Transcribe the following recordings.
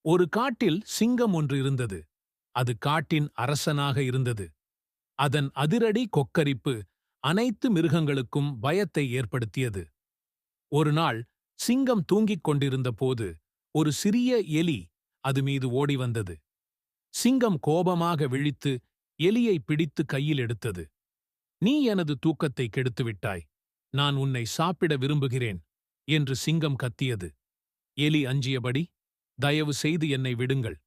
ஒரு காட்டில் சிங்கம் ஒன்று இருந்தது. அது காட்டின் அரசனாக இருந்தது. அதன் அதிரடி கொக்கரிப்பு அனைத்து மிருகங்களுக்கும் பயத்தை ஏற்படுத்தியது. ஒரு நாள் சிங்கம் தூங்கிக் கொண்டிருந்த போது ஒரு சிறிய எலி அது மீது ஓடி வந்தது. சிங்கம் கோபமாக விழித்து எலியை பிடித்து கையில் எடுத்தது. "நீ எனது தூக்கத்தை கெடுத்துவிட்டாய். நான் உன்னை சாப்பிட விரும்புகிறேன்" என்று சிங்கம் கத்தியது. எலி அஞ்சியபடி, "தயவு செய்து என்னை விடுங்கள்.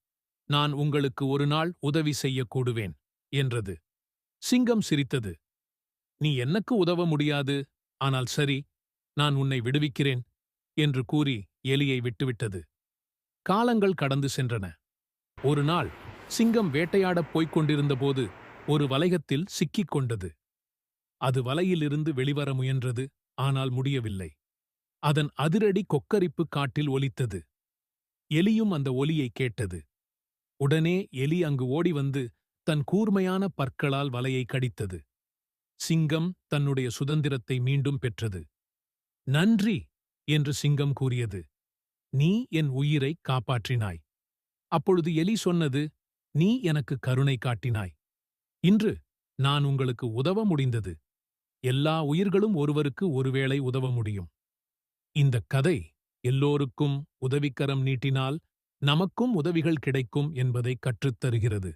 நான் உங்களுக்கு ஒரு நாள் உதவி செய்யக் கூடுவேன்" என்றது. சிங்கம் சிரித்தது. "நீ எனக்கு உதவ முடியாது. ஆனால் சரி, நான் உன்னை விடுவிக்கிறேன்" என்று கூறி எலியை விட்டுவிட்டது. காலங்கள் கடந்து சென்றன. ஒரு நாள் சிங்கம் வேட்டையாடப் போய்க் கொண்டிருந்தபோது ஒரு வளையத்தில் சிக்கிக் கொண்டது. அது வலையிலிருந்து வெளிவர முயன்றது, ஆனால் முடியவில்லை. அதன் அதிரடி கொக்கரிப்பு காட்டில் ஒலித்தது. எலியும் அந்த ஒலியை கேட்டது. உடனே எலி அங்கு ஓடி வந்து தன் கூர்மையான பற்களால் வலையை கடித்தது. சிங்கம் தன்னுடைய சுதந்திரத்தை மீண்டும் பெற்றது. "நன்றி" என்று சிங்கம் கூறியது. "நீ என் உயிரை காப்பாற்றினாய்." அப்பொழுது எலி சொன்னது, "நீ எனக்கு கருணை காட்டினாய். இன்று நான் உங்களுக்கு உதவ முடிந்தது. எல்லா உயிர்களும் ஒருவருக்கு ஒருவேளை உதவ முடியும். இந்தக் கதை எல்லோருக்கும் உதவிக்கரம் நீட்டினால் நமக்கும் உதவிகள் கிடைக்கும் என்பதை கற்றுத் தருகிறது."